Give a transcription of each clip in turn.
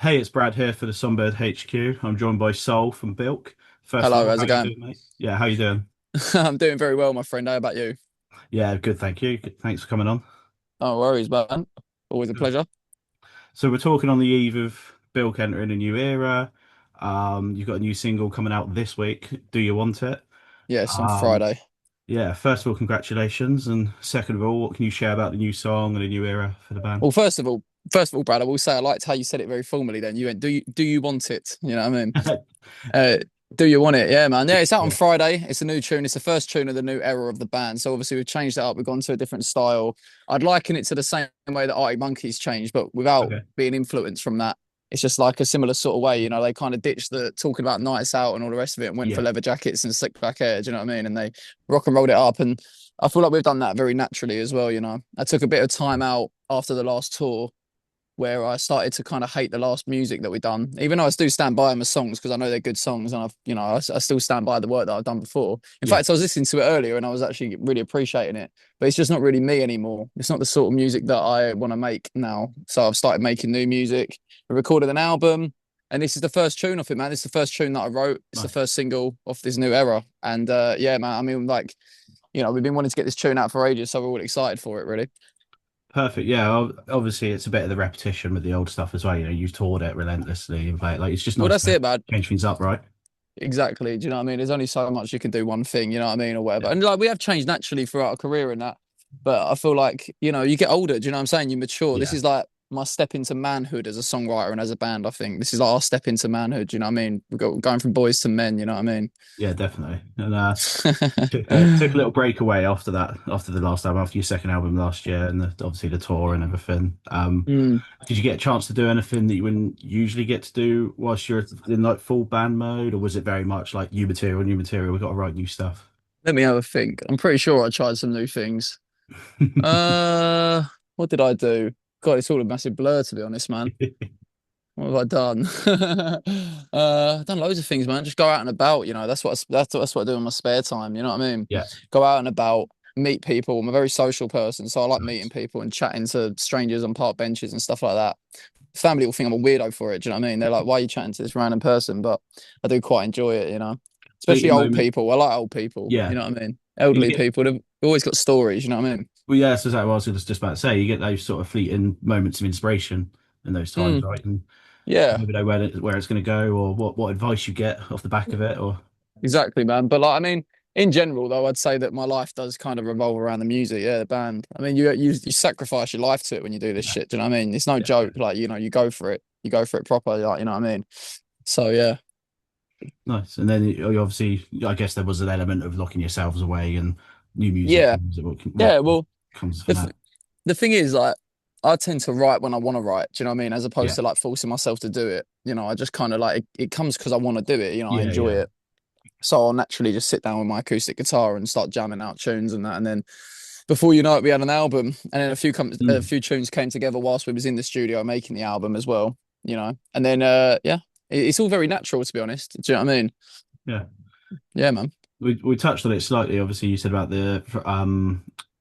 Hey, it's Brad here for the Songbird HQ. I'm joined by Sol from Bilk. First of Hello, all, how's how it you going? doing, mate? Yeah, how you doing? I'm doing very well, my friend. How about you? Yeah, good, thank you. Thanks for coming on. No worries, man. Always a pleasure. So we're talking on the eve of Bilk entering a new era. You've got a new single coming out this week. Do you want it? Yes, on Um, Friday. yeah, first of all, congratulations, and second of all, what can you share about the new song and the new era for the band? Well, first of all, Brad, I will say I liked how you said it very formally. Then you went, do you want it? You know what I mean? Uh, do you want it? Yeah, man. Yeah, it's out on Yeah. Friday. It's a new tune. It's the first tune of the new era of the band. So obviously we've changed it up. We've gone to a different style. I'd liken it to the same way that Arctic Monkeys changed, but without Okay. being influenced from that. It's just like a similar sort of way. They kind of ditched the talking about nights out and all the rest of it and went for Yeah. leather jackets and slick back hair. Do you know what I mean? And they rock and rolled it up. And I feel like we've done that very naturally as well. I took a bit of time out after the last tour where I started to kind of hate the last music that we've done, even though I still stand by my songs because I know they're good songs and I still stand by the work that I've done before. In Yeah. fact, I was listening to it earlier and I was actually really appreciating it, but it's just not really me anymore. It's not the sort of music that I want to make now. So I've started making new music. I recorded an album and this is the first tune off it, man. This is the first tune that I wrote. It's the Nice. first single off this new era. And yeah, man, I mean, like, we've been wanting to get this tune out for ages, so we're all excited for it, really. Perfect. Yeah. Obviously, it's a bit of the repetition with the old stuff as well. You've toured it relentlessly and played. Like, it's just Well, nice that's to it, man. change things up, right? Exactly. Do you know what I mean? There's only so much you can do one thing, you know what I mean, or whatever. Yeah. And like we have changed naturally throughout our career and that. But I feel like, you get older, do you know what I'm saying? You mature. This Yeah. is like my step into manhood as a songwriter and as a band, I think. This is like our step into manhood, do you know what I mean? Going from boys to men, you know what I mean? Yeah, definitely. And took a little break away after that, after the last album, after your second album last year, and obviously the tour and everything. Mm. Did you get a chance to do anything that you wouldn't usually get to do whilst you're in like full band mode, or was it very much like new material, new material? We got to write new stuff. Let me have a think. I'm pretty sure I tried some new things. Uh, what did I do? God, it's all a massive blur to be honest, man. What have I done? I've done loads of things, man. Just go out and about, that's what I do in my spare time, you know what I mean? Yeah, Go out and about, meet people. I'm a very social person, so I like meeting nice. people and chatting to strangers on park benches and stuff like that. Family will think I'm a weirdo for it, do you know what I mean? They're like, why are you chatting to this random person? But I do quite enjoy it. Especially Fleeting old moment. people. I like old people, Yeah, you know what I mean? you Elderly get. people, they've always got stories, you know what I mean? Well, yeah, that's exactly what I was just about to say. You get those sort of fleeting moments of inspiration in those times, Mm, right? And you yeah. never know where it's going to go, or what advice you get off the back of it, or Exactly, man. But like, I mean, in general, though, I'd say that my life does kind of revolve around the music. Yeah, the band. I mean, you sacrifice your life to it when you do this yeah, shit. Do you know what I mean? It's no definitely. joke. Like, you go for it. You go for it proper. Like, you know what I mean? So yeah, Nice. And then you obviously, I guess there was an element of locking yourselves away and new music. yeah, What yeah. Well, comes the from th that? the thing is, like, I tend to write when I want to write. Do you know what I mean? As opposed Yeah, to like forcing myself to do it. I just kind of like it comes because I want to do it. I yeah, enjoy yeah. it. So I'll naturally just sit down with my acoustic guitar and start jamming out tunes and that. And then before you know it, we had an album, and then a Mm, few tunes came together whilst we was in the studio making the album as well. And then yeah, it's all very natural to be honest. Do you know what I mean? yeah. Yeah, man. We touched on it slightly. Obviously, you said about the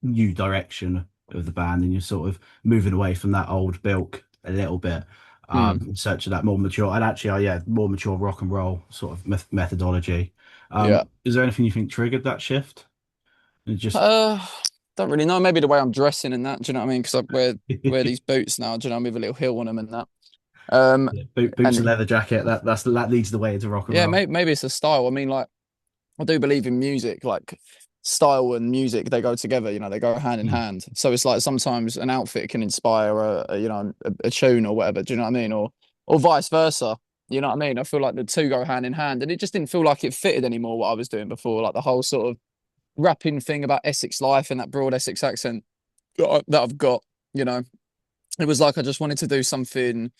new direction of the band, and you're sort of moving away from that old Bilk a little bit, Mm. in search of that more mature and actually, yeah, more mature rock and roll sort of methodology. Yeah. Is there anything you think triggered that shift? And just Uh, don't really know. Maybe the way I'm dressing and that. Do you know what I mean? Because I wear these boots now. Do you know, with a little heel on them and that. Um, yeah, boots and and leather jacket. That leads the way into rock and yeah, roll. maybe it's a style. I mean, like, I do believe in music, like style and music, they go together, they go hand in Mm, hand. So it's like sometimes an outfit can inspire a tune or whatever. Do you know what I mean? Or vice versa. You know what I mean? I feel like the two go hand in hand, and it just didn't feel like it fitted anymore what I was doing before, like the whole sort of rapping thing about Essex life and that broad Essex accent that I've got. You know, it was like I just wanted to do something.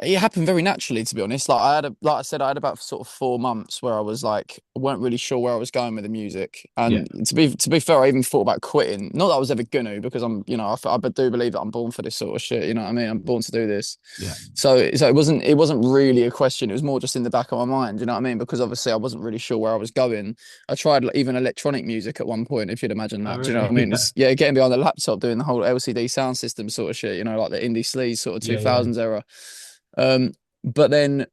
It happened very naturally, to be honest. Like I said, I had about sort of 4 months where I was like, I weren't really sure where I was going with the music. yeah, And to be fair, I even thought about quitting. Not that I was ever gonna, because I do believe that I'm born for this sort of shit. You know what I mean? I'm born to do this. yeah. So it wasn't really a question. It was more just in the back of my mind. You know what I mean? Because obviously I wasn't really sure where I was going. I tried like, even electronic music at one point, if you'd imagine Oh, that. Do you know what really? I mean? Yeah, Yeah, getting behind the laptop doing the whole LCD sound system sort of shit. Like the indie sleaze sort of yeah, yeah. 2000s era. Um, but then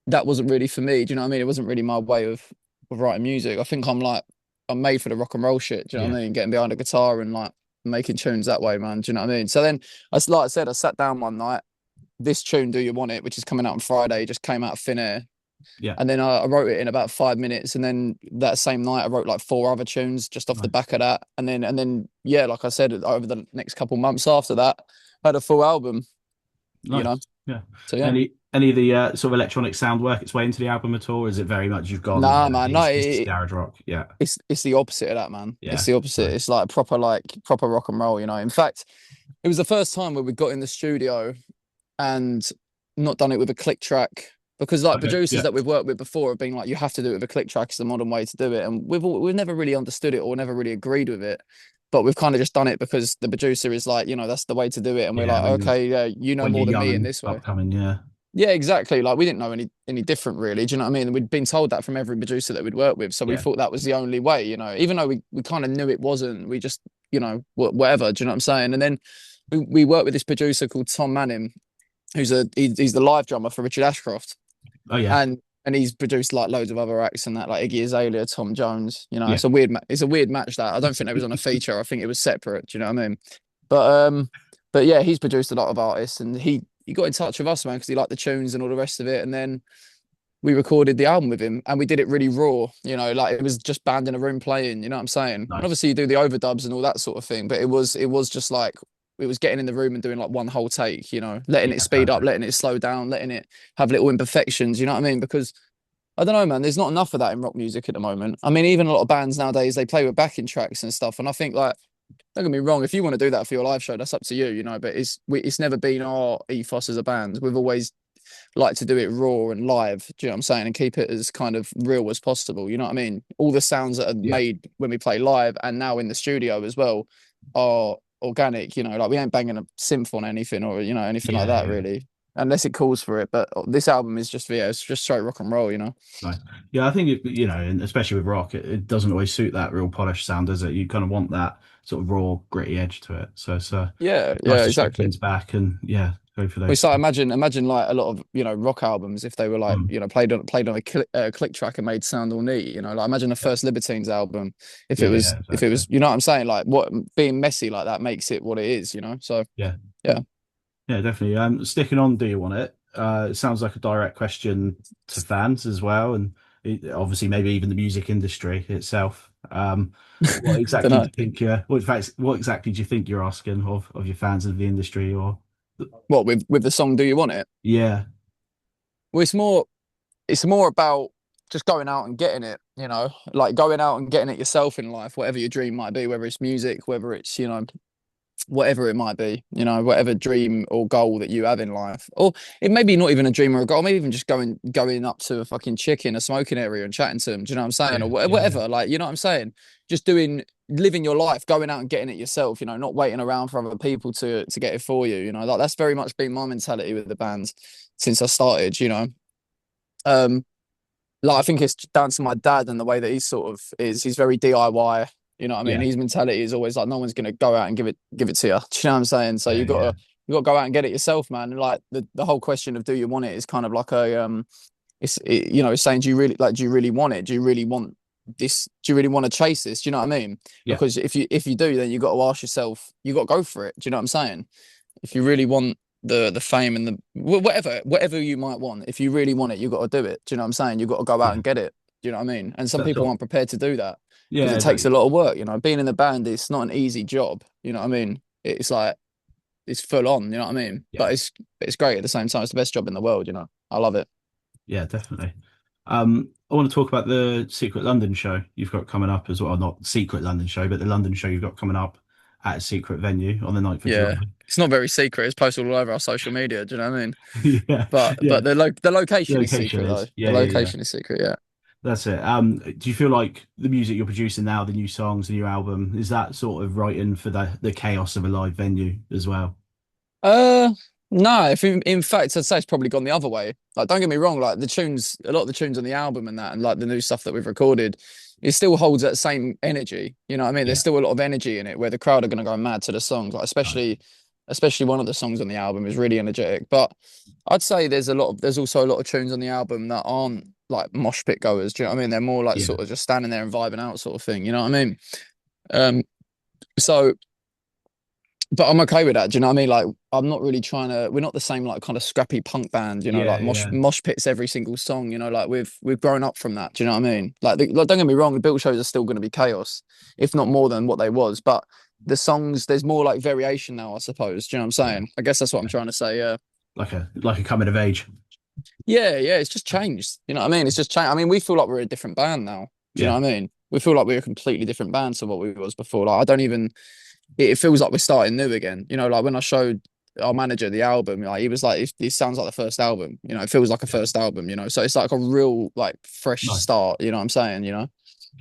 that wasn't really for me. Do you know what I mean? It wasn't really my way of writing music. I think I'm made for the rock and roll shit. Do you know Yeah, what I mean? Getting behind a guitar and like making tunes that way, man. Do you know what I mean? So then, like I said, I sat down one night. This tune, "Do You Want It," which is coming out on Friday, just came out of thin air. yeah, And then I wrote it in about 5 minutes, and then that same night I wrote like four other tunes just off the nice, back of that. And then yeah, like I said, over the next couple months after that, I had a full album. You know, nice. Yeah. so yeah. Any of the sort of electronic sound work its way into the album at all? Or is it very much you've gone, Nah, man, no, this is garage rock? Yeah, it's the opposite of that, man. It's yeah, the opposite. nice. It's like proper rock and roll. You know, in fact, it was the first time where we got in the studio and not done it with a click track because like Okay, producers yeah, that we've worked with before have been like, you have to do it with a click track. It's the modern way to do it, and we've never really understood it or never really agreed with it. But we've kind of just done it because the producer is like, that's the way to do it, and we're yeah. like, okay, yeah, you know When you're more than young me in and this way. upcoming, yeah, Yeah, exactly. Like we didn't know any different really. Do you know what I mean? We'd been told that from every producer that we'd worked with, so we yeah, thought that was the only way. Even though we kind of knew it wasn't. We just whatever. Do you know what I'm saying? And then we worked with this producer called Tom Manning, he's the live drummer for Richard Ashcroft, oh yeah, and he's produced like loads of other acts and that, like Iggy Azalea, Tom Jones. yeah, It's a weird match that I don't think it was on a feature. I think it was separate. Do you know what I mean? But but yeah, he's produced a lot of artists, and he got in touch with us, man, because he liked the tunes and all the rest of it, and then we recorded the album with him and we did it really raw, like it was just band in a room playing, you know what I'm saying? And nice, obviously you do the overdubs and all that sort of thing, but it was just like it was getting in the room and doing like one whole take, letting it yeah, speed up, perfect. letting it slow down, letting it have little imperfections, you know what I mean? Because I don't know, man, there's not enough of that in rock music at the moment. I mean, even a lot of bands nowadays, they play with backing tracks and stuff. And I think like, don't get me wrong, if you want to do that for your live show, that's up to you, but it's never been our ethos as a band. We've always like to do it raw and live. Do you know what I'm saying? And keep it as kind of real as possible. You know what I mean? All the sounds that are Yeah, made when we play live and now in the studio as well are organic. Like we ain't banging a synth on anything or anything like yeah, that yeah. really, unless it calls for it. But this album is just it's just straight rock and roll. Nice. Yeah, I think and especially with rock, it doesn't always suit that real polished sound, does it? You kind of want that sort of raw, gritty edge to it. So it's Yeah, nice yeah, to strip exactly. things back and yeah, go for Well, those. it's like imagine like a lot of rock albums if they were like Mm, played on a click track and made sound all neat. Like imagine the yeah, first Libertines album if it yeah, was yeah, if it exactly. was what I'm saying, like what being messy like that makes it what it is. So Yeah, yeah, yeah, definitely. Sticking on, do you want it? It sounds like a direct question to fans as well, and obviously maybe even the music industry itself. What don't exactly do know you think? What exactly do you think you're asking of your fans of the industry, or what with the song "Do You Want It." yeah, Well, it's more about just going out and getting it. Like going out and getting it yourself in life, whatever your dream might be, whether it's music, whether it's whatever it might be, whatever dream or goal that you have in life. Or it may be not even a dream or a goal, maybe even just going up to a fucking chick in a smoking area and chatting to them. Do you know what I'm saying? yeah, Or yeah, yeah, whatever. Like, you know what I'm saying? Just living your life, going out and getting it yourself, not waiting around for other people to get it for you. Like that's very much been my mentality with the bands since I started. Um like I think it's down to my dad and the way that he sort of is. He's very DIY. You know what I mean? yeah, His mentality is always like no one's gonna go out and give it to you. Do you know what I'm saying? So yeah, yeah, you gotta go out and get it yourself, man. And like the whole question of do you want it is kind of like it's saying do you really want it? Do you really want this? Do you really want to chase this? Do you know what I mean? yeah, Because if you do, then you got to ask yourself, you got to go for it. Do you know what I'm saying? If you really want the fame and the whatever you might want, if you really want it, you got to do it. Do you know what I'm saying? You got to go out yeah. and get it. Do you know what I mean? And some That's people all. aren't prepared to do that because Yeah, it takes a lot of work. Being in the band is not an easy job. You know what I mean? It's like it's full on. You know what I mean? yeah, But it's great at the same time. It's the best job in the world. I love it. yeah, definitely. I want to talk about the Secret London show you've got coming up as well. Not Secret London show, but the London show you've got coming up at a secret venue on the 9th of Yeah, July. it's not very secret. It's posted all over our social media. Do you know what I mean? Yeah, But yeah. the The location is location secret though. is. The Yeah, yeah, yeah. location is secret. Yeah. That's it. Do you feel like the music you're producing now, the new songs, the new album, is that sort of right in for the chaos of a live venue as well? Uh, no. If in fact, I'd say it's probably gone the other way. Like, don't get me wrong. Like the tunes, a lot of the tunes on the album and that, and like the new stuff that we've recorded, it still holds that same energy. You know what I mean? There's Yeah, still a lot of energy in it where the crowd are going to go mad to the songs. Like nice. especially especially one of the songs on the album is really energetic. But I'd say there's also a lot of tunes on the album that aren't like mosh pit goers. Do you know what I mean? They're more like Yeah, sort of just standing there and vibing out sort of thing. You know what I mean? Um, so but I'm okay with that. Do you know what I mean? Like, I'm not really trying to. We're not the same like kind of scrappy punk band. You know, yeah, like yeah, mosh pits every single song. You know, like we've grown up from that. Do you know what I mean? Like don't get me wrong, the Bilk shows are still going to be chaos, if not more than what they was. But the songs, there's more like variation now, I suppose. Do you know what I'm yeah. saying? I guess that's what I'm trying to say. Yeah, Like a coming of age. yeah. It's just changed. You know what I mean? It's just changed. I mean, we feel like we're a different band now. Do you know Yeah, what I mean? We feel like we're a completely different band to what we was before. Like, I don't even it feels like we're starting new again. You know, like when I showed our manager the album, like he was like, "It sounds like the first album." You know, it feels like a yeah. first album. You know, so it's like a real like fresh Nice. start. You know what I'm saying? You know.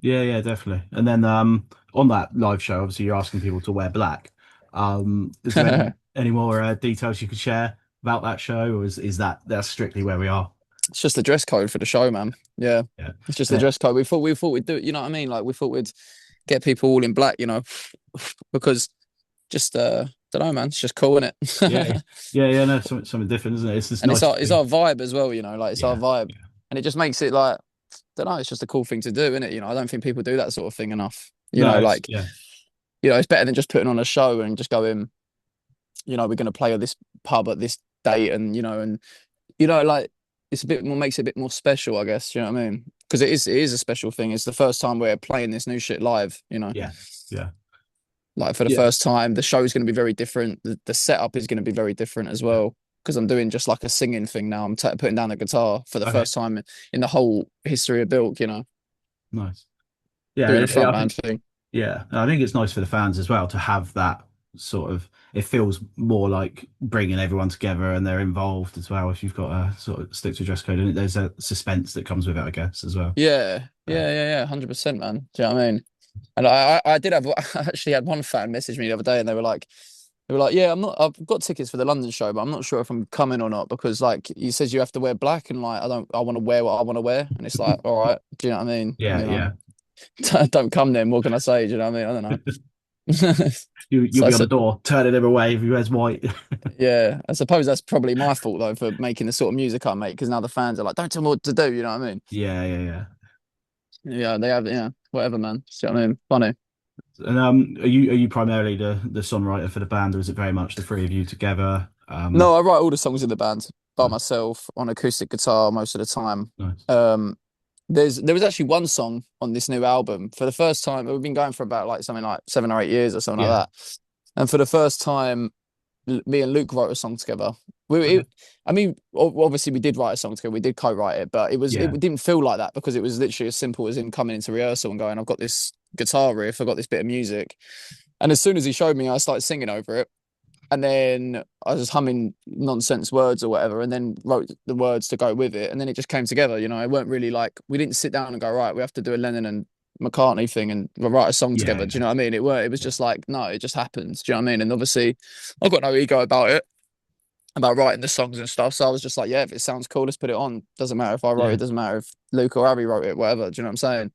Yeah, yeah, definitely. And then on that live show, obviously you're asking people to wear black. Is there any more details you could share about that show, or is that's strictly where we are? It's just the dress code for the show, man. Yeah, Yeah. it's just the And it, dress code. We thought we'd do it. You know what I mean? Like we thought we'd get people all in black. You know, because just don't know, man. It's just cool, isn't yeah, it? yeah, no, something different, isn't it? It's just And it's nice our it's to our vibe as well. You know, like it's our yeah, vibe, yeah, and it just makes it like don't know. It's just a cool thing to do, isn't it? You know, I don't think people do that sort of thing enough. You no, know, it's like yeah, it's better than just putting on a show and just going, we're going to play at this pub at this date, and like it's a bit more makes it a bit more special, I guess. You know what I mean? Because it is a special thing. It's the first time we're playing this new shit live. You know, yeah, yeah, like for the yeah, first time, the show is going to be very different. The setup is going to be very different as yeah. well. Because I'm doing just like a singing thing now. I'm putting down the guitar for the Okay, first time in the whole history of Bilk. You know, nice. Yeah, doing a I frontman think thing. yeah, I think it's nice for the fans as well to have that sort of. It feels more like bringing everyone together and they're involved as well. If you've got a sort of stick to dress code, and there's a suspense that comes with it, I guess, as well. Uh, Yeah, 100%, man. Do you know what I mean? And I did have, I actually had one fan message me the other day, and they were like, yeah, I've got tickets for the London show, but I'm not sure if I'm coming or not because like he says you have to wear black, and like I want to wear what I want to wear, and it's like, all right, do you know what I mean? yeah, You know, yeah. don't come then. What can I say? Do you know what I mean? I don't know. You'll So, be on so the door, turning him away if he wears white. yeah, I suppose that's probably my fault though for making the sort of music I make because now the fans are like, don't tell me what to do. You know what I mean? Yeah, yeah, yeah. Yeah, they have, yeah, whatever, man. Do you know what I mean? Funny. And are you primarily the songwriter for the band, or is it very much the three of you together? No, I write all the songs in the band by Nice, myself on acoustic guitar most of the time. nice. Um, there was actually one song on this new album for the first time. We've been going for about like something like 7 or 8 years or something Yeah. like that. And for the first time, me and Luke wrote a song together. Okay. I mean, obviously we did write a song together. We did co-write it, but it Yeah. didn't feel like that because it was literally as simple as him coming into rehearsal and going, "I've got this guitar riff, I've got this bit of music," and as soon as he showed me, I started singing over it. And then I was just humming nonsense words or whatever, and then wrote the words to go with it, and then it just came together. You know, it weren't really like we didn't sit down and go right. We have to do a Lennon and McCartney thing and write a song Yeah. together. Do you Yeah. know what I mean? It weren't. It was just like no, it just happens. Do you know what I mean? And obviously, I've got no ego about it, about writing the songs and stuff. So I was just like, yeah, if it sounds cool, let's put it on. Doesn't matter if I wrote Yeah. it. Doesn't matter if Luke or Harry wrote it. Whatever. Do you know what I'm saying?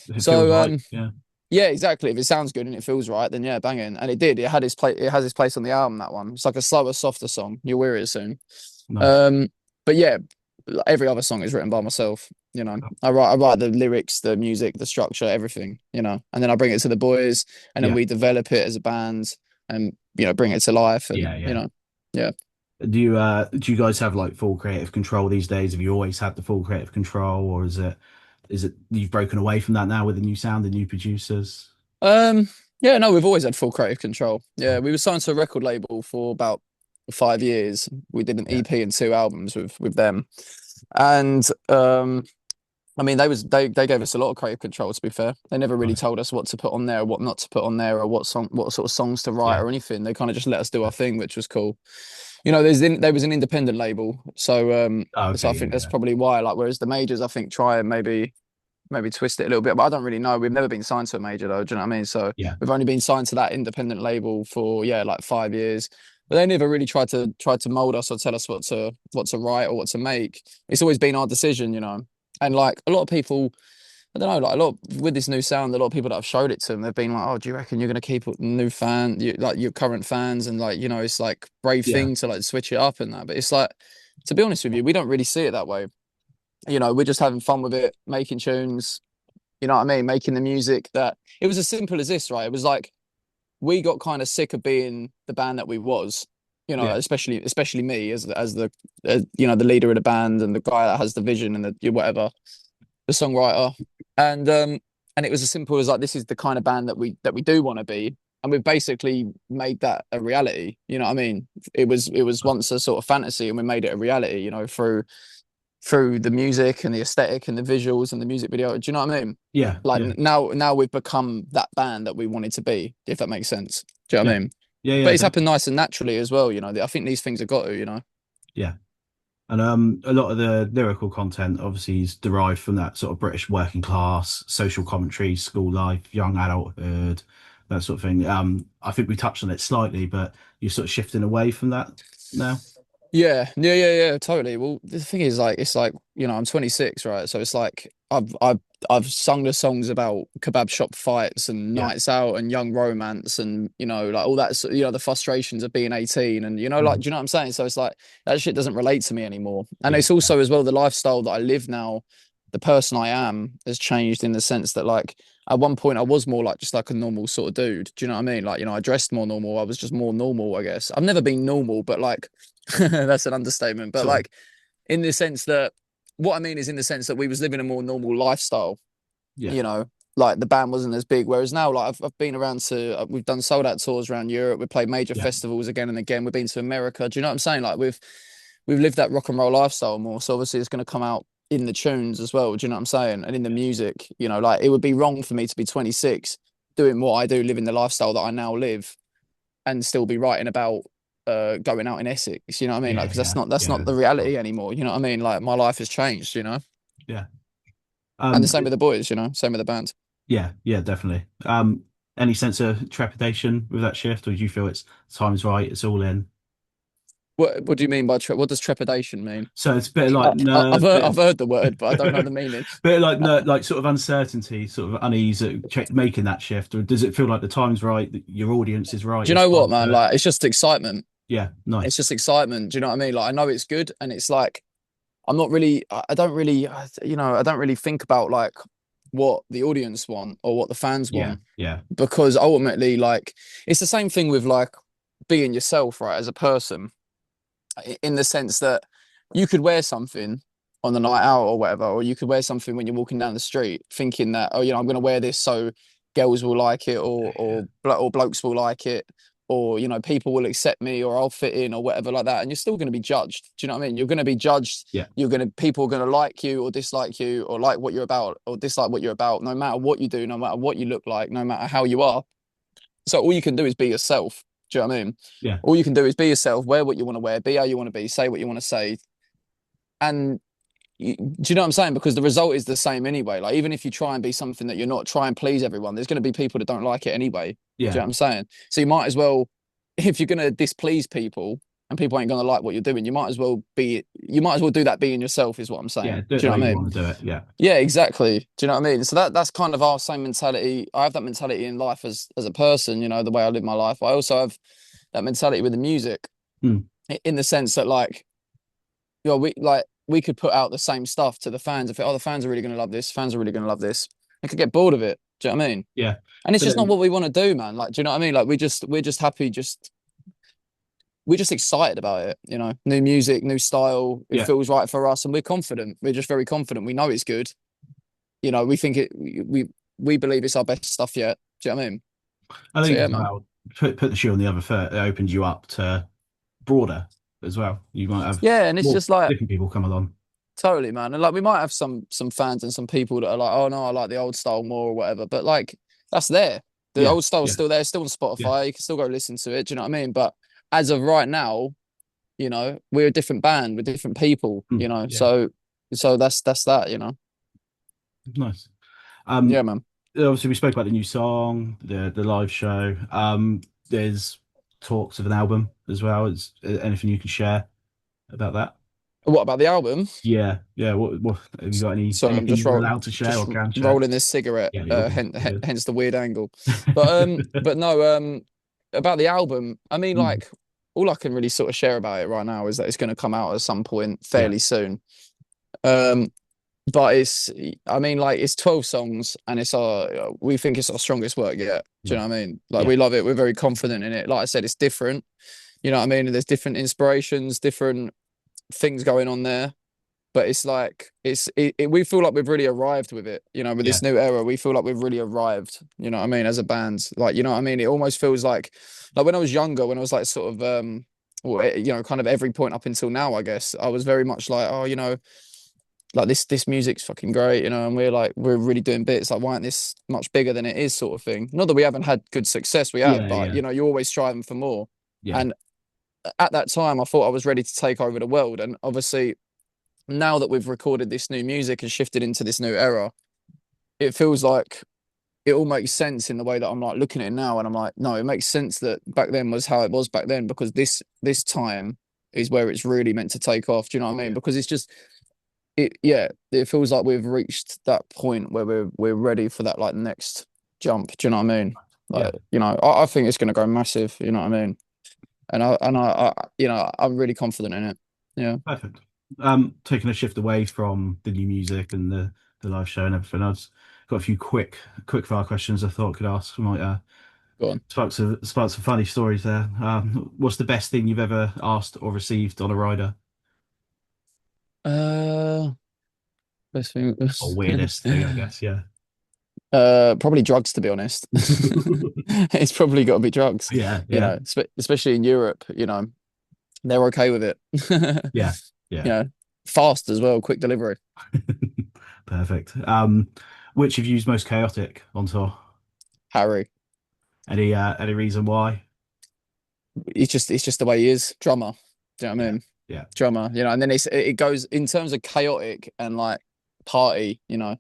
It feels So right. Yeah. yeah, exactly. If it sounds good and it feels right, then yeah, banging. And it did. It had its place. It has its place on the album. That one. It's like a slower, softer song. You'll hear it soon. Nice. Um, but yeah, every other song is written by myself. You know, I write the lyrics, the music, the structure, everything. You know, and then I bring it to the boys, and then Yeah. we develop it as a band, and bring it to life. And Yeah. Yeah. yeah. Do you guys have like full creative control these days? Have you always had the full creative control, or is it you've broken away from that now with the new sound, the new producers? Um, yeah, no, we've always had full creative control. Yeah, Nice. we were signed to a record label for about 5 years. We did an Yeah. EP and two albums with them. And I mean they gave us a lot of creative control to be fair. They never really Nice. told us what to put on there, what not to put on there, or what sort of songs to write Yeah. or anything. They kind of just let us do our thing, which was cool. There was an independent label. Oh, So okay. I Yeah. think that's Yeah. probably why, like, whereas the majors I think try and maybe twist it a little bit, but I don't really know. We've never been signed to a major though, do you know what I mean? So Yeah. we've only been signed to that independent label for yeah, like 5 years. But they never really tried to mold us or tell us what to write or what to make. It's always been our decision. And like a lot of people I don't know, like a lot with this new sound, a lot of people that I've showed it to them, they've been like, "Oh, do you reckon you're gonna keep new like your current fans?" And like, it's like brave Yeah, thing to like switch it up and that. But it's like, to be honest with you, we don't really see it that way. We're just having fun with it, making tunes. You know what I mean? Making the music that it was as simple as this, right? It was like we got kind of sick of being the band that we was. yeah, Especially me as the the leader of the band and the guy that has the vision and the whatever, the songwriter, and it was as simple as like this is the kind of band that we do want to be, and we've basically made that a reality. You know what I mean? It was once a sort of fantasy, and we made it a reality. Through the music and the aesthetic and the visuals and the music video. Do you know what I mean? yeah, Like yeah, now we've become that band that we wanted to be, if that makes sense. Do you know what yeah, I mean? yeah, But yeah, it's happened nice and naturally as well. I think these things have got to. yeah. And a lot of the lyrical content obviously is derived from that sort of British working class, social commentary, school life, young adulthood, that sort of thing. I think we touched on it slightly, but you're sort of shifting away from that now. Yeah, totally. Well, the thing is, like, it's like, I'm 26, right? So it's like I've sung the songs about kebab shop fights and Yeah. nights out and young romance and like all that, the frustrations of being 18 and like, Mhm. do you know what I'm saying? So it's like that shit doesn't relate to me anymore. And Yeah. it's also as well the lifestyle that I live now, the person I am has changed in the sense that like at one point I was more like just like a normal sort of dude. Do you know what I mean? Like, I dressed more normal. I was just more normal, I guess. I've never been normal, but like that's an understatement. But Sort of. like in the sense that what I mean is in the sense that we was living a more normal lifestyle, Yeah. you know, like the band wasn't as big. Whereas now, like I've been around we've done sold out tours around Europe. We've played major Yeah. festivals again and again. We've been to America. Do you know what I'm saying? Like we've lived that rock and roll lifestyle more. So obviously it's going to come out in the tunes as well. Do you know what I'm saying? And in the music, like it would be wrong for me to be 26 doing what I do, living the lifestyle that I now live and still be writing about going out in Essex, you know what I mean? Like, Yeah. because that's Yeah. not that's Yeah. not the Sure. reality anymore. You know what I mean? Like my life has changed. Yeah. And the Um, same with the boys, same with the band. yeah, yeah, definitely. Any sense of trepidation with that shift, or do you feel it's time's right, it's all in? What do you mean by what does trepidation mean? So it's a bit like I've nerd, heard, bit I've heard the word, but I don't know the meaning. bit like nerd, like sort of uncertainty, sort of unease at making that shift, or does it feel like the time's right, that your audience is right, Do you it's know what, time man? to Like, it's just excitement. yeah, It's nice. just excitement. Do you know what I mean? Like, I know it's good, and it's like I'm not really. I don't really. I don't really think about like what the audience want or what the fans Yeah, want yeah, because ultimately, like, it's the same thing with like being yourself, right, as a person, in the sense that you could wear something on the night out or whatever, or you could wear something when you're walking down the street, thinking that, oh, I'm going to wear this so girls will like it, or blokes will like it, or people will accept me, or I'll fit in, or whatever like that. And you're still going to be judged. Do you know what I mean? You're going to be judged. yeah, People are going to like you or dislike you, or like what you're about or dislike what you're about, no matter what you do, no matter what you look like, no matter how you are. So all you can do is be yourself. Do you know what I mean? yeah, All you can do is be yourself, wear what you want to wear, be how you want to be, say what you want to say. And do you know what I'm saying? Because the result is the same anyway. Like, even if you try and be something that you're not, try and please everyone, there's going to be people that don't like it anyway. Do you yeah, know what I'm saying? So you might as well, if you're going to displease people and people ain't going to like what you're doing, you might as well do that being yourself, is what I'm yeah. saying. Do it Do the you know way what I you mean? want to do it. Yeah, Yeah, exactly. Do you know what I mean? So that's kind of our same mentality. I have that mentality in life as a person, the way I live my life. I also have that mentality with the music mm, in the sense that like, we could put out the same stuff to the fans if the fans are really going to love this, fans are really going to love this. They could get bored of it. Do you know what I mean? yeah. And it's But just not then what we want to do, man. Like, do you know what I mean? Like, we're just happy, we're just excited about it. New music, new style. It yeah, feels right for us, and we're confident. We're just very confident. We know it's good. We think we believe it's our best stuff yet. Do you know what I mean? I So think yeah, as man. well. Put the shoe on the other foot. It opens you up to broader as well. You might have Yeah, and it's more just like different people come along. totally, man. And like we might have some fans and some people that are like, oh no, I like the old style more or whatever. But like that's there. The Yeah, old style's yeah, still there, still on yeah, Spotify. You can still go listen to it. Do you know what I mean? But as of right now, we're a different band with different people. yeah. So that's that. Nice. Yeah, Um, man. obviously we spoke about the new song, the live show. There's talks of an album as well. Is anything you can share about that? What about the album? Yeah, yeah. What have you got Sorry, I'm anything just you're allowed to share just or can share? rolling this cigarette. Yeah, you're good. You're good. Hence the weird angle. But no. About the album, I mean, Mm, like, all I can really sort of share about it right now is that it's going to come out at some point yeah, fairly soon. Um, but I mean, like, it's 12 songs, and we think it's our strongest work yet. Do you yeah, know what I mean? Like, yeah, we love it. We're very confident in it. Like I said, it's different. You know what I mean? There's different inspirations, different things going on there. But it's like we feel like we've really arrived with it, you know, with yeah, this new era. We feel like we've really arrived, you know what I mean, as a band. Like, you know what I mean? It almost feels like when I was younger, when I was like sort of well, you know, kind of every point up until now, I guess, I was very much like, oh, you know, like this music's fucking great, you know, and we're really doing bits, like, why aren't this much bigger than it is, sort of thing. Not that we haven't had good success, we have, yeah, but yeah, you know, you're always striving for more. yeah, And at that time I thought I was ready to take over the world, and obviously now that we've recorded this new music and shifted into this new era, it feels like it all makes sense in the way that I'm like looking at it now, and I'm like, no, it makes sense that back then was how it was back then, because this time is where it's really meant to take off. Do you know what I mean? yeah, Because it's just yeah, it feels like we've reached that point where we're ready for that like next jump. Do you know what I mean? yeah. Like, you know, I think it's gonna go massive, you know what I mean? And I you know, I'm really confident in it. Yeah. Perfect. Taking a shift away from the new music and the live show and everything, I've got a few quick fire questions I thought I could ask. Might Go on. spark some funny stories there. What's the best thing you've ever asked or received on a rider? Uh Best thing. Or weirdest thing, I guess. Yeah. Probably drugs, to be honest. It's probably got to be drugs, Yeah, you yeah, know, especially in Europe, you know, they're okay with it. yeah, You yeah. know, fast as well, quick delivery. Perfect. Which have you used most chaotic on tour? Harry, Any reason why? it's just the way he is, drummer. Do you know what I Yeah, mean? yeah. Drummer, you know, and then it goes in terms of chaotic and like party, you know,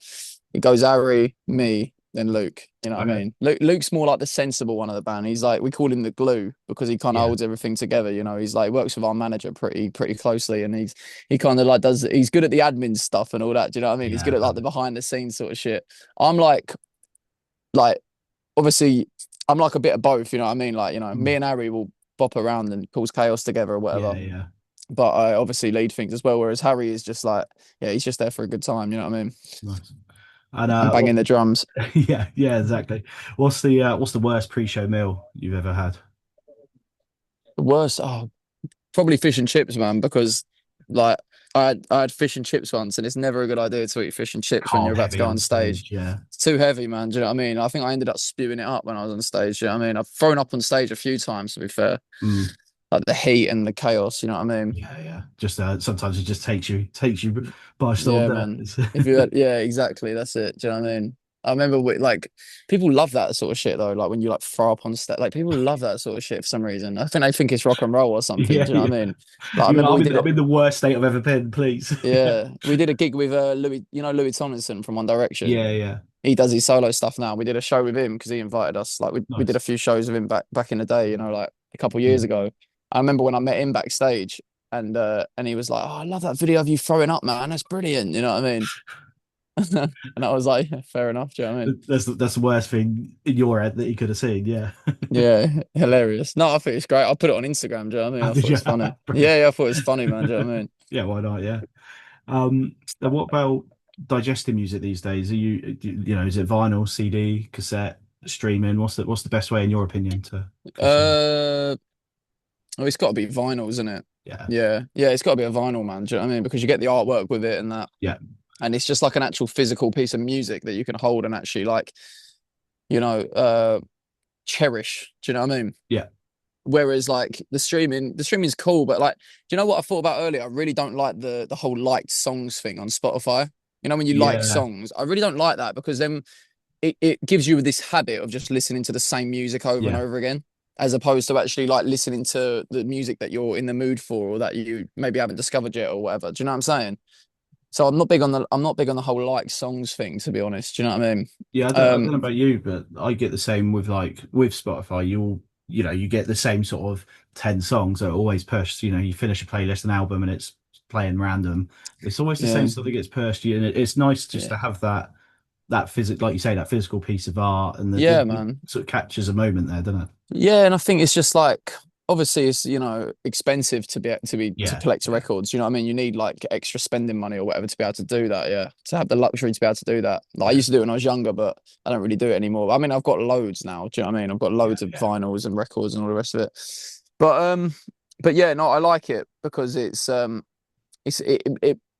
it goes Harry, me, then Luke. You know what I Okay. mean? Luke's more like the sensible one of the band. He's like, we call him the glue because he kind of Yeah, holds everything together. You know, he's like works with our manager pretty closely, and he kind of like he's good at the admin stuff and all that. Do you know what I mean? He's yeah, good at like the perfect. behind the scenes sort of shit. I'm like obviously I'm like a bit of both. You know what I mean? Like, you know, me Mm. and Harry will bop around and cause chaos together or Yeah, whatever. yeah. But I obviously lead things as well. Whereas Harry is just like, yeah, he's just there for a good time. You know what I mean? Nice. And And banging the drums. yeah, yeah, exactly. What's the worst pre-show meal you've ever had? The worst. Oh, probably fish and chips, man, because like I had fish and chips once, and it's never a good idea to eat fish and chips when you're Carb about to heavy go on on stage. stage. Yeah. It's too heavy, man. Do you know what I mean? I think I ended up spewing it up when I was on stage. You know what I mean? I've thrown up on stage a few times, to be fair. Mm. Like the heat and the chaos, you know what I mean? Yeah, yeah. Just sometimes it just takes you by storm, Yeah, doesn't man. If you it? had, yeah, exactly. That's it. Do you know what I mean? I remember like people love that sort of shit though. Like when you like throw up on stage, like people love that sort of shit for some reason. I think they think it's rock and roll or something. Yeah, Do you know what yeah. I mean? Like I You know, remember I'm we in did I'm it. in the worst state I've ever been, please. Yeah, we did a gig with Louis, you know, Louis Tomlinson from One Direction. Yeah, yeah. He does his solo stuff now. We did a show with him because he invited us. Like we did Nice. a few shows with him back in the day, you know, like a couple of Yeah. years ago. I remember when I met him backstage, and he was like, "Oh, I love that video of you throwing up, man. That's brilliant." You know what I mean? And I was like, yeah, fair enough. Do you know what I mean? That's the worst thing in your head that you could have seen. Yeah. Yeah, hilarious. No, I think it's great. I put it on Instagram. Do you know what I mean? How I did thought it you? was funny. Brilliant. Yeah, I thought it was funny, man. Do you know what I mean? Yeah, why not? Yeah. And what about digesting music these days? Is it vinyl, CD, cassette, streaming? What's the best way in your opinion to consume? Uh, Oh, it's got to be vinyl, isn't it? Yeah. Yeah, yeah, it's got to be a vinyl, man. Do you know what I mean? Because you get the artwork with it and that, Yeah. and it's just like an actual physical piece of music that you can hold and actually like, you know, cherish. Do you know what I mean? Yeah. Whereas like the streaming's cool, but like, do you know what I thought about earlier? I really don't like the whole liked songs thing on Spotify. You know, when you like Yeah. songs, I really don't like that because then it gives you this habit of just listening to the same music over and Yeah. over again, as opposed to actually like listening to the music that you're in the mood for or that you maybe haven't discovered yet or whatever. Do you know what I'm saying? So I'm not big on the whole like songs thing, to be honest. Do you know what I mean? Yeah, I don't know Um, about you, but I get the same with with Spotify. You get the same sort of 10 songs that are always pushed. You finish a playlist, an album, and it's playing random. It's always the same Yeah, stuff that gets pushed you, and it's nice just yeah, to have that physical, like you say, that physical piece of art, and yeah, it man. sort of captures a moment there, doesn't it? Yeah, and I think it's just like obviously it's expensive to Yeah, collect yeah, records. You know what I mean? You need like extra spending money or whatever to be able to do that. Yeah, to have the luxury to be able to do that. Like I yeah, used to do it when I was younger, but I don't really do it anymore. I mean, I've got loads now. Do you know what I mean? I've got yeah, loads of yeah, vinyls and records and all the rest of it. But yeah, no, I like it because it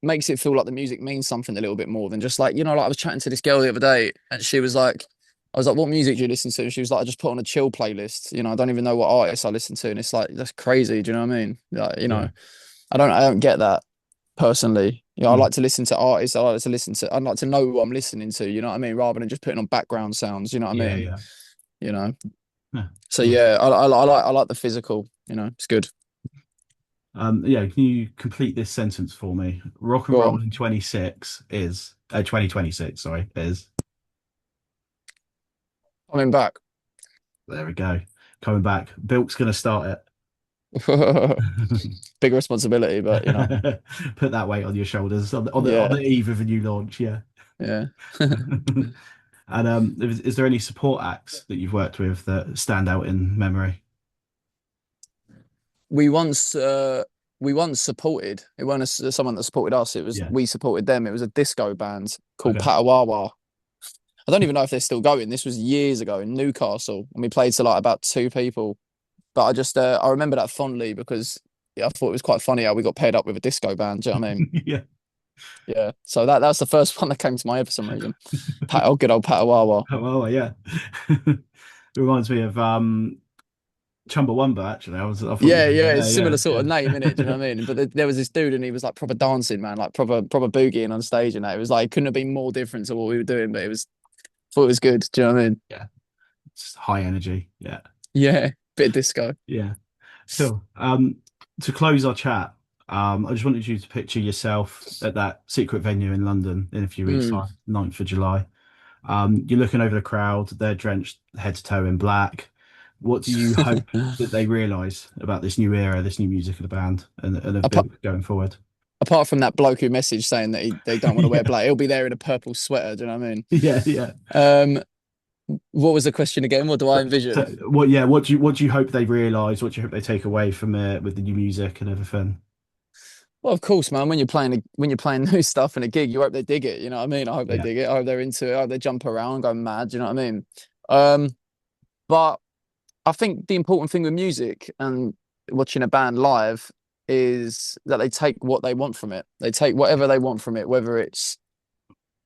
makes it feel like the music means something a little bit more than just like, like I was chatting to this girl the other day and she was like, I was like, what music do you listen to? And she was like, I just put on a chill playlist. I don't even know what artists I listen to. And it's like, that's crazy. Do you know what I mean? Like, yeah. I don't get that personally. I Mm. like to listen to artists. I'd like to know what I'm listening to. You know what I mean? Rather than just putting on background sounds. You know what I Yeah, mean? yeah, You know. yeah. So Nice. yeah, I like the physical. It's good. Yeah, can you complete this sentence for me? Rock and Go roll on. in 26 is 2026, sorry, is Coming back. there we go. Coming back. Bilk's gonna start Big responsibility, but it. Put that weight on your shoulders on the yeah, eve of a new launch, yeah. yeah. And is there any support acts that you've worked with that stand out in memory? we once uh we once supported it wasn't someone that supported us, it was Yeah. we supported them. It was a disco band called Okay. Patawawa. I don't even know if they're still going. This was years ago in Newcastle and we played to like about two people, but I remember that fondly because yeah, I thought it was quite funny how we got paired up with a disco band. Do you know what I mean? Yeah. Yeah, so that's the first one that came to my head for some reason. Good old Patawawa. Oh, well, yeah. It reminds me of Chumbawamba, actually. I thought you Yeah, were yeah, it's there, similar yeah, sort of name, innit? Do you know what I mean? But there was this dude, and he was like proper dancing, man, like proper boogieing on stage, and that it was like it couldn't have been more different to what we were doing, but it was thought it was good. Do you know what I mean? yeah. It's high energy. Yeah. Yeah, bit of disco. Yeah. Cool. To close our chat, I just wanted you to picture yourself at that secret venue in London in a few weeks' Mm. time, 9th of July. You're looking over the crowd, they're drenched head to toe in black. What do you hope that they realise about this new era, this new music of the band and of apart, Bilk going forward? apart from that bloke who messaged saying that they don't want to wear Yeah, black, he'll be there in a purple sweater. Do you know what I mean? yeah, yeah. Um, what was the question again? What do I So, envision? what do you hope they realise? What do you hope they take away from it with the new music and everything? Well, of course, man. When you're playing new stuff in a gig, you hope they dig it. You know what I mean? I hope they Yeah, dig it. I hope they're into it. I hope they jump around, go mad. Do you know what I mean? Um, but I think the important thing with music and watching a band live is that they take what they want from it. They take whatever they want from it, whether it's,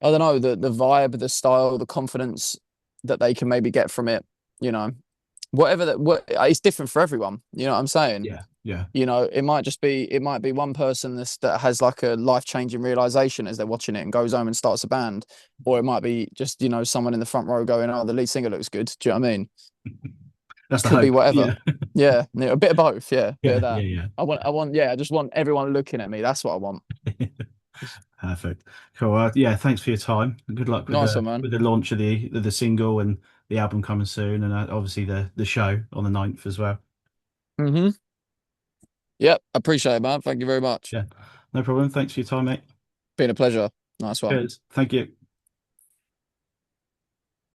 I don't know, the vibe, the style, the confidence that they can maybe get from it, you know. It's different for everyone. You know what I'm saying? yeah, yeah. It might be one person that has like a life-changing realization as they're watching it and goes home and starts a band, or it might be just, someone in the front row going, "Oh, the lead singer looks good." Do you know what I mean? That's the Could be hope. whatever. Yeah, Yeah, yeah, a bit of both. Yeah, bit of yeah, that. yeah, Yeah, I just want everyone looking at me. That's what I want. yeah. Perfect. Cool. Yeah, thanks for your time. Good luck with Nice the one, man. with the launch of the single and the album coming soon, and obviously the show on the 9th as well. Mm-hmm. Yep, appreciate it, man. Thank you very much. Yeah, no problem. Thanks for your time, mate. Been a pleasure. Nice one. Cheers. Thank you.